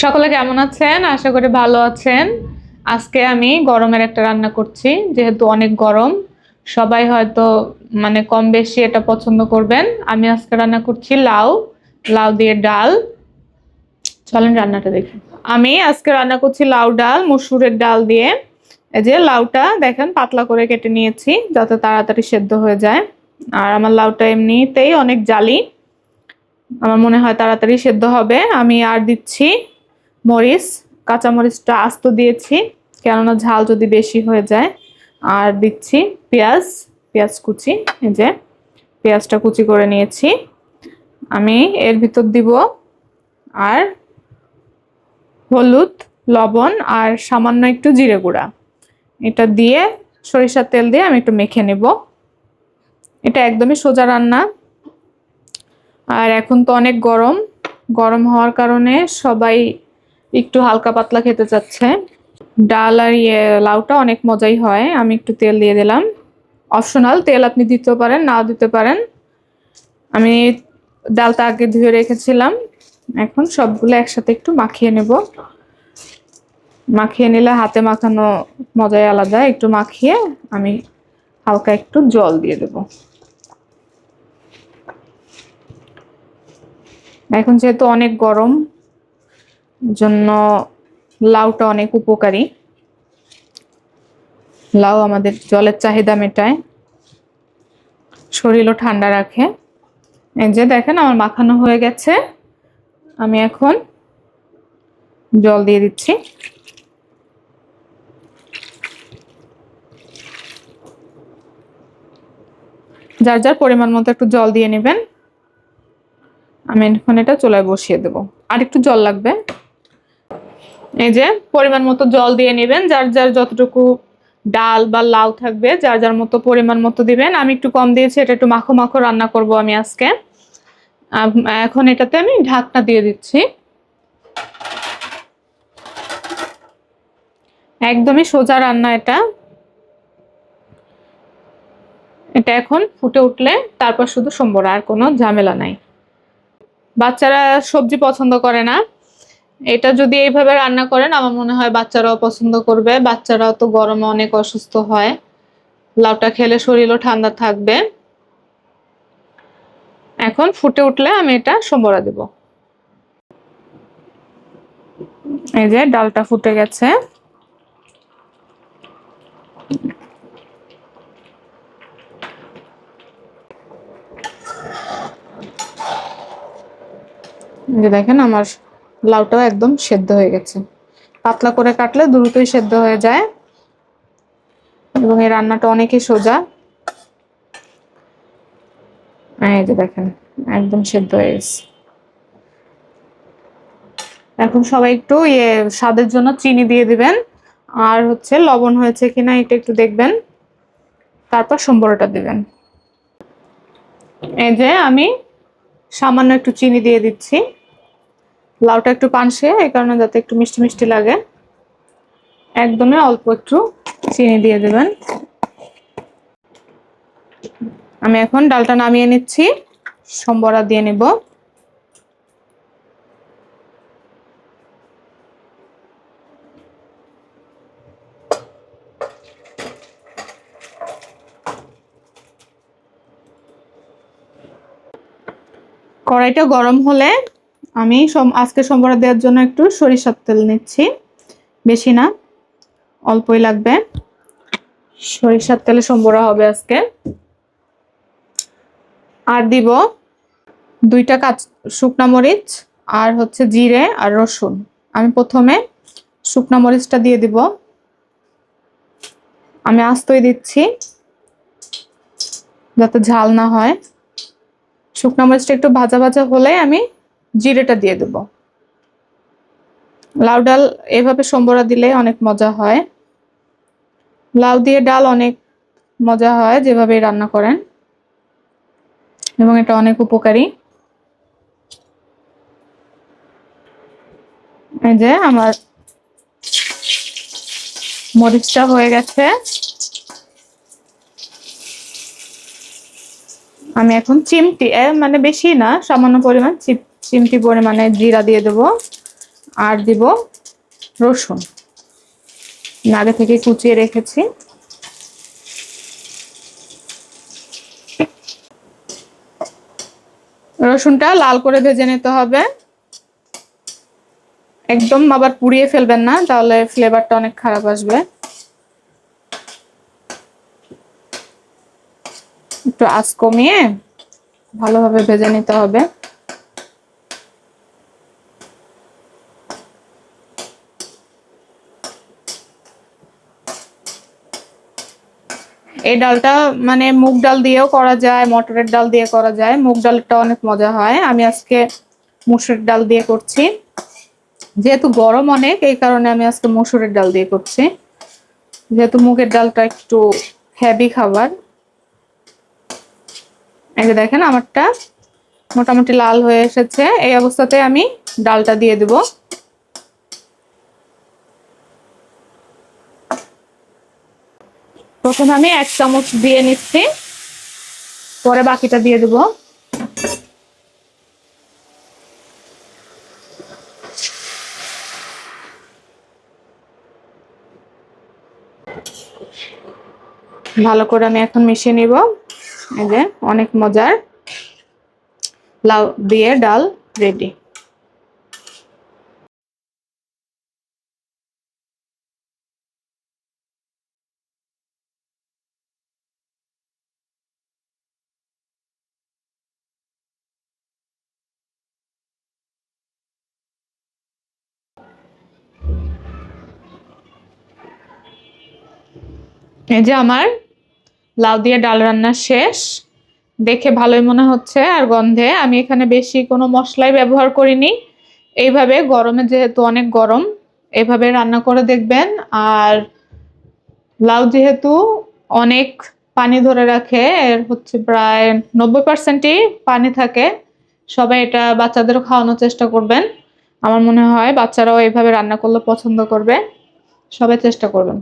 সকলে কেমন আছেন? আশা করি ভালো আছেন। আজকে আমি গরমের একটা রান্না করছি। যেহেতু অনেক গরম, সবাই হয়তো কম বেশি এটা পছন্দ করবেন। আমি আজকে রান্না করছি লাউ, লাউ দিয়ে ডাল। চলেন রান্নাটা দেখি। আমি আজকে রান্না করছি লাউ ডাল, মসুরের ডাল দিয়ে। এই যে লাউটা দেখেন পাতলা করে কেটে নিয়েছি যাতে তাড়াতাড়ি সেদ্ধ হয়ে যায়। আর আমার লাউটা এমনিতেই অনেক জালি, আমার মনে হয় তাড়াতাড়ি সেদ্ধ হবে। আমি আর দিচ্ছি মরিচ, কাঁচা মরিচটা আস্ত দিয়েছি কেননা ঝাল যদি বেশি হয়ে যায়। আর দিচ্ছি পেঁয়াজ, পেঁয়াজ কুচি। এই যে পেঁয়াজটা কুচি করে নিয়েছি। আমি এর ভিতর দিব আর হলুদ, লবণ আর সামান্য একটু জিরে গুঁড়া। এটা দিয়ে সরিষার তেল দিয়ে আমি একটু মেখে নেব। এটা একদমই সোজা রান্না। আর এখন তো অনেক গরম, গরম হওয়ার কারণে সবাই একটু হালকা পাতলা খেতে চাচ্ছে। ডাল আর লাউটা অনেক মজাই হয়। আমি একটু তেল দিয়ে দিলাম, অপশনাল, তেল আপনি দিতে পারেন নাও দিতে পারেন। আমি ডালটা আগে ধুয়ে রেখেছিলাম, এখন সবগুলো একসাথে একটু মাখিয়ে নেব। মাখিয়ে নিলে হাতে মাখানো মজাই আলাদা। একটু মাখিয়ে আমি হালকা একটু জল দিয়ে দেব। এখন যেহেতু অনেক গরম জন্য লাউটা অনেক উপকারী। লাউ আমাদের জলের চাহিদা মেটায়, শরীরও ঠান্ডা রাখে। এই যে দেখেন আমার মাখানো হয়ে গেছে। আমি এখন জল দিয়ে দিচ্ছি। যার যার পরিমাণ মতো একটু জল দিয়ে নেবেন। আমি এখন এটা চুলায় বসিয়ে দেব। আর একটু জল লাগবে। এই যে পরিমাণ মতো জল দিয়ে নেবেন, যার যার যতটুকু ডাল বা লাউ থাকবে যার যার মতো পরিমাণ মতো দিবেন। আমি একটু কম দিয়েছি, এটা একটু মাখো মাখো রান্না করব আমি আজকে। এখন এটাতে আমি ঢাকনা দিয়ে দিচ্ছি। একদমই সোজা রান্না এটা। এটা এখন ফুটে উঠলে তারপর শুধু সম্বরা, আর কোনো ঝামেলা নাই। বাচ্চারা সবজি পছন্দ করে না, এটা যদি এইভাবে রান্না করেন আমার মনে হয় বাচ্চারাও পছন্দ করবে। বাচ্চারাও তো গরমে অনেক অসুস্থ হয়, লাউটা খেলে শরীরও ঠান্ডা থাকবে। এখন ফুটে উঠলে আমি এটা সম্বরা দেব। এই যে ডালটা ফুটে গেছে। যে দেখেন আমার লাউটাও একদম সেদ্ধ হয়ে গেছে। পাতলা করে কাটলে দ্রুতই সেদ্ধ হয়ে যায় এবং এই রান্নাটা অনেকই সোজা। এই যে দেখেন একদম সেদ্ধ হয়ে গেছে। এখন সবাই একটু স্বাদের জন্য চিনি দিয়ে দিবেন, আর হচ্ছে লবণ হয়েছে কিনা এটা একটু দেখবেন, তারপর সম্বরটা দিবেন। এই যে আমি সামান্য একটু চিনি দিয়ে দিচ্ছি। লাউটা একটু পানসে, এই কারণে যাতে একটু মিষ্টি মিষ্টি লাগে। একদমই অল্প একটু চিনি দিয়ে দেবেন। আমি এখন ডালটা নামিয়ে নিচ্ছি, সম্বরা দিয়ে নিব। কড়াইটা গরম হলে আমি আজকে সম্বরা দেওয়ার জন্য একটু সরিষার তেল নিচ্ছি, বেশি না, অল্পই লাগবে। সরিষার তেলে সম্বরা হবে আজকে। আর দিব 2টা শুকনা মরিচ, আর হচ্ছে জিরে আর রসুন। আমি প্রথমে শুকনা মরিচটা দিয়ে দিব, আমি আস্তই দিচ্ছি যাতে ঝাল না হয়। শুকনা মরিচটা একটু ভাজা ভাজা হলে আমি জিরেটা দিয়ে দেব। লাউ ডাল এভাবে সম্বরা দিলে অনেক মজা হয়। লাউ দিয়ে ডাল অনেক মজা হয় যেভাবে রান্না করেন, এবং এটা অনেক উপকারী। এই যে আমার মরিচটা হয়ে গেছে। আমি এখন চিমটি, বেশি না, সামান্য পরিমাণ চিমটি পরিমাণে জিরা দিয়ে দেব। আর দিব রসুন, আগে থেকে কুচিয়ে রেখেছি। রসুনটা লাল করে ভেজে নিতে হবে, একদম আবার পুড়িয়ে ফেলবেন না, তাহলে ফ্লেভারটা অনেক খারাপ আসবে। একটু আঁচ কমিয়ে ভালোভাবে ভেজে নিতে হবে। এই ডালটা মানে মুগ ডাল দিয়েও করা যায়, মটরের ডাল দিয়ে করা যায়, মুগ ডালটা অনেক মজা হয়। আমি আজকে মসুরের ডাল দিয়ে করছি, যেহেতু গরম অনেক, এই কারণে আমি আজকে মসুরের ডাল দিয়ে করছি, যেহেতু মুগের ডালটা একটু হেভি খাবার। এই যে দেখেন আমারটা মোটামুটি লাল হয়ে এসেছে, এই অবস্থাতে আমি ডালটা দিয়ে দেব। প্রথমে আমি 1 চামচ দিয়ে নিচ্ছি, পরে বাকিটা দিয়ে দেব। ভালো করে আমি এখন মিশিয়ে নিব। এই যে অনেক মজার লাউ দিয়ে ডাল রেডি। এই যে আমার লাউ দিয়ে ডাল রান্না শেষ, দেখে ভালোই মনে হচ্ছে। আর গন্ধে আমি এখানে বেশি কোনো মশলাই ব্যবহার করিনি। এইভাবে গরমে, যেহেতু অনেক গরম, এইভাবে রান্না করে দেখবেন। আর লাউ যেহেতু অনেক পানি ধরে রাখে, এর হচ্ছে প্রায় 90%ই পানি থাকে, সবাই এটা বাচ্চাদেরও খাওয়ানোর চেষ্টা করবেন। আমার মনে হয় বাচ্চারাও এইভাবে রান্না করলে পছন্দ করবে, সবাই চেষ্টা করবেন।